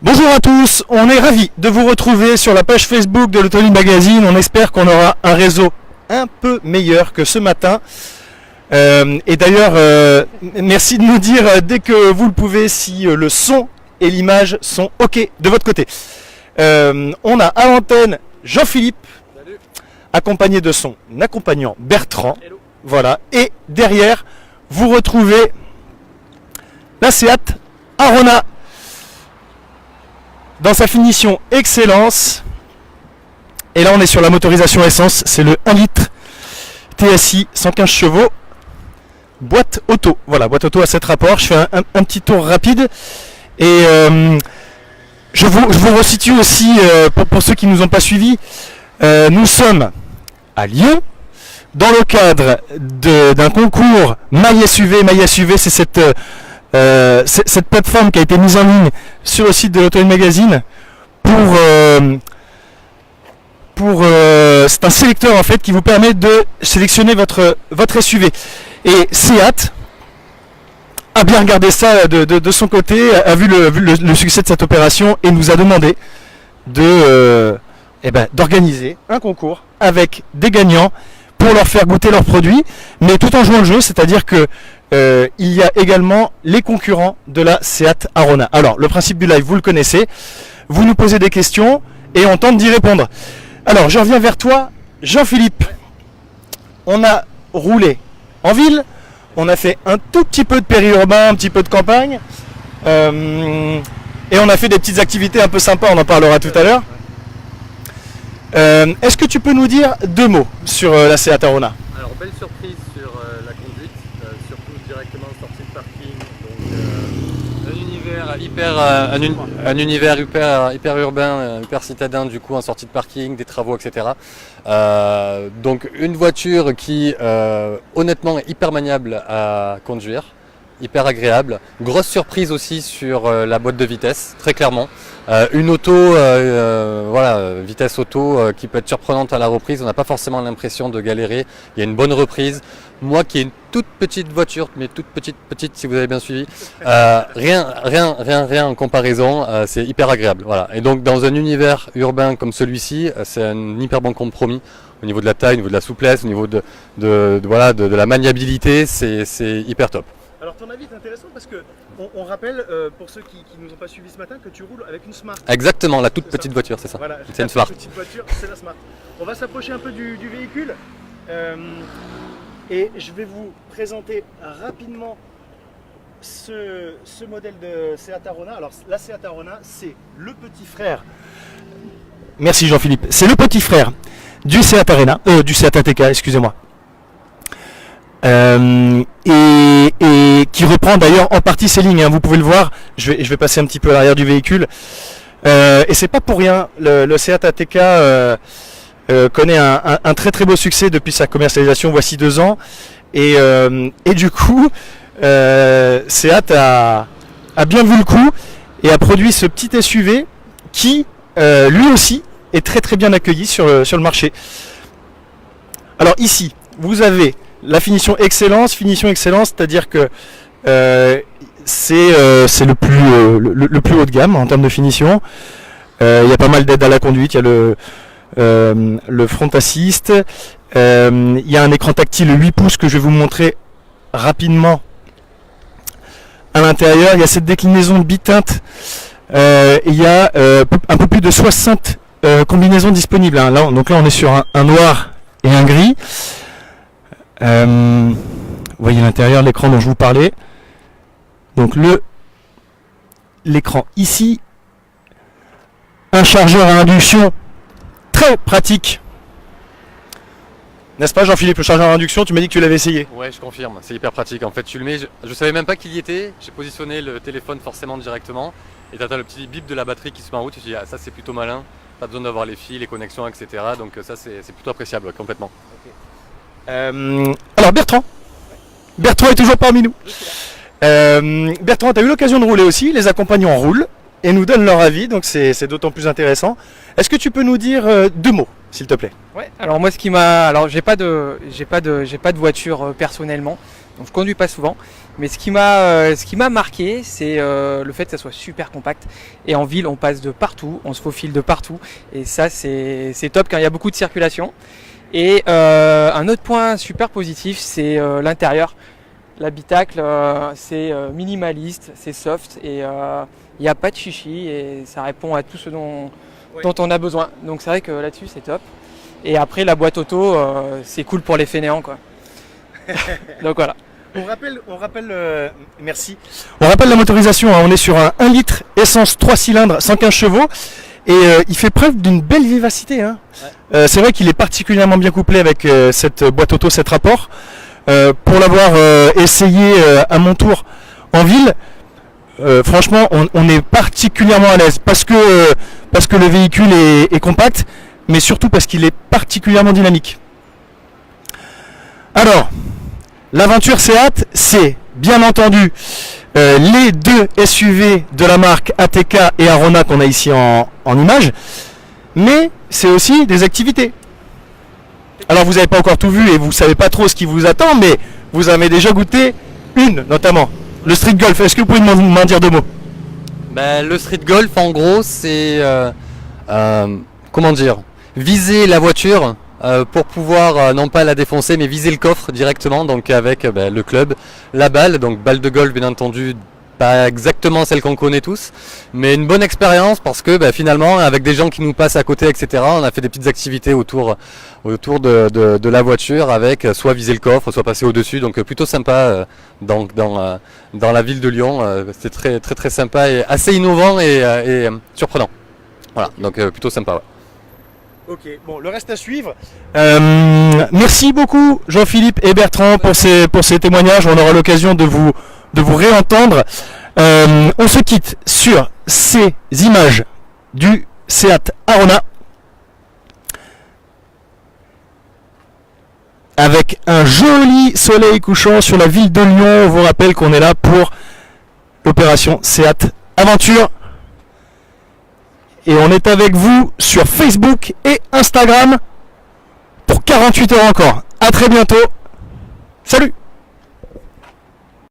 Bonjour à tous, on est ravis de vous retrouver sur la page Facebook de l'Automobile Magazine. On espère qu'on aura un réseau un peu meilleur que ce matin. Et d'ailleurs, merci de nous dire dès que vous le pouvez si le son et l'image sont OK de votre côté. On a à l'antenne Jean-Philippe, salut, accompagné de son accompagnant Bertrand. Hello. Voilà, et derrière, vous retrouvez la Seat Arona dans sa finition excellence. Et là on est sur la motorisation essence, c'est le 1 litre TSI 115 chevaux, boîte auto. Voilà, boîte auto à 7 rapports. Je fais un petit tour rapide et je vous resitue aussi pour ceux qui ne nous ont pas suivis. Nous sommes à Lyon dans le cadre d'un concours MySUV. MySUV, c'est cette plateforme qui a été mise en ligne sur le site de l'Automobile Magazine c'est un sélecteur en fait qui vous permet de sélectionner votre SUV. Et Seat a bien regardé ça de son côté, a vu le succès de cette opération et nous a demandé d'organiser un concours avec des gagnants pour leur faire goûter leurs produits, mais tout en jouant le jeu, c'est-à-dire que il y a également les concurrents de la Seat Arona. Alors, le principe du live, vous le connaissez. Vous nous posez des questions et on tente d'y répondre. Alors, je reviens vers toi, Jean-Philippe. On a roulé en ville, on a fait un tout petit peu de périurbain, un petit peu de campagne, et on a fait des petites activités un peu sympas, on en parlera tout à l'heure. Est-ce que tu peux nous dire deux mots sur la Seat Arona ? Alors, belle surprise sur la conduite, surtout directement en sortie de parking. Donc, un univers hyper urbain, hyper citadin, du coup, en sortie de parking, des travaux, etc. Donc, une voiture qui, honnêtement, est hyper maniable à conduire, hyper agréable. Grosse surprise aussi sur la boîte de vitesse, très clairement. Une auto, vitesse auto qui peut être surprenante à la reprise. On n'a pas forcément l'impression de galérer. Il y a une bonne reprise. Moi qui ai une toute petite voiture, mais toute petite si vous avez bien suivi, rien en comparaison. C'est hyper agréable. Voilà. Et donc dans un univers urbain comme celui-ci, c'est un hyper bon compromis au niveau de la taille, au niveau de la souplesse, au niveau de la maniabilité. C'est hyper top. Alors ton avis est intéressant parce que on rappelle pour ceux qui ne nous ont pas suivis ce matin que tu roules avec une Smart. Exactement, la toute petite voiture, c'est ça. Voilà, c'est une Smart. La petite voiture, c'est la Smart. On va s'approcher un peu du véhicule et je vais vous présenter rapidement ce modèle de Seat Arona. Alors la Seat Arona, c'est le petit frère. Merci Jean-Philippe. C'est le petit frère du Seat Arena, du Seat ATK, excusez-moi. Et qui reprend d'ailleurs en partie ces lignes, hein. Vous pouvez le voir, je vais passer un petit peu à l'arrière du véhicule, et c'est pas pour rien, le Seat ATK connaît un très très beau succès depuis sa commercialisation voici 2 ans, et du coup Seat a bien vu le coup et a produit ce petit SUV qui lui aussi est très très bien accueilli sur le marché. Alors ici vous avez la finition excellence, c'est-à-dire que c'est le plus haut de gamme en termes de finition. Il y a pas mal d'aides à la conduite, il y a le front assist, il y a un écran tactile 8 pouces que je vais vous montrer rapidement à l'intérieur. Il y a cette déclinaison bitinte, il y a un peu plus de 60 combinaisons disponibles, hein. Donc là on est sur un noir et un gris. Vous voyez l'intérieur, l'écran dont je vous parlais. Donc l'écran ici, un chargeur à induction très pratique, n'est-ce pas Jean-Philippe? Le chargeur à induction, tu m'as dit que tu l'avais essayé. Ouais, je confirme, c'est hyper pratique. En fait, tu le mets, je savais même pas qu'il y était. J'ai positionné le téléphone forcément directement et tu as le petit bip de la batterie qui se met en route. Tu te dis, ah, ça c'est plutôt malin, pas besoin d'avoir les fils, les connexions, etc. Donc ça c'est plutôt appréciable, complètement. Okay. Alors Bertrand est toujours parmi nous. Bertrand, tu as eu l'occasion de rouler aussi, les accompagnants roulent et nous donnent leur avis, donc c'est d'autant plus intéressant. Est-ce que tu peux nous dire 2 mots, s'il te plaît? Ouais, alors moi j'ai pas de voiture personnellement, donc je conduis pas souvent. Mais ce qui m'a marqué, c'est le fait que ça soit super compact. Et en ville, on passe de partout, on se faufile de partout. Et ça, c'est top quand il y a beaucoup de circulation. Et un autre point super positif, c'est l'intérieur. L'habitacle, c'est minimaliste, c'est soft et il n'y a pas de chichi et ça répond à tout ce dont on a besoin. Donc c'est vrai que là-dessus, c'est top. Et après, la boîte auto, c'est cool pour les fainéants, quoi. Donc voilà. Merci. On rappelle la motorisation, hein, on est sur un 1 litre essence 3 cylindres 115 chevaux et il fait preuve d'une belle vivacité. Hein. Ouais. C'est vrai qu'il est particulièrement bien couplé avec cette boîte auto, cet rapport. Pour l'avoir essayé à mon tour en ville, franchement on est particulièrement à l'aise parce que le véhicule est compact, mais surtout parce qu'il est particulièrement dynamique. Alors, l'aventure Seat, c'est bien entendu les deux SUV de la marque ATK et Arona qu'on a ici en image, mais c'est aussi des activités. Alors vous n'avez pas encore tout vu et vous ne savez pas trop ce qui vous attend, mais vous avez déjà goûté une notamment, le street golf. Est-ce que vous pouvez m'en dire deux mots? Le street golf en gros c'est comment dire, viser la voiture pour pouvoir non pas la défoncer mais viser le coffre directement, donc avec le club, la balle, donc balle de golf bien entendu, pas exactement celle qu'on connaît tous, mais une bonne expérience parce que finalement avec des gens qui nous passent à côté etc, on a fait des petites activités autour de la voiture avec soit viser le coffre, soit passer au dessus, donc plutôt sympa dans la ville de Lyon. C'était très très très sympa et assez innovant et surprenant, voilà, donc plutôt sympa, ouais. Ok, bon, le reste à suivre. Merci beaucoup Jean-Philippe et Bertrand pour ces témoignages. On aura l'occasion de vous réentendre. On se quitte sur ces images du Seat Arona avec un joli soleil couchant sur la ville de Lyon. On vous rappelle qu'on est là pour l'opération Seat Aventure. Et on est avec vous sur Facebook et Instagram pour 48 heures encore. À très bientôt. Salut!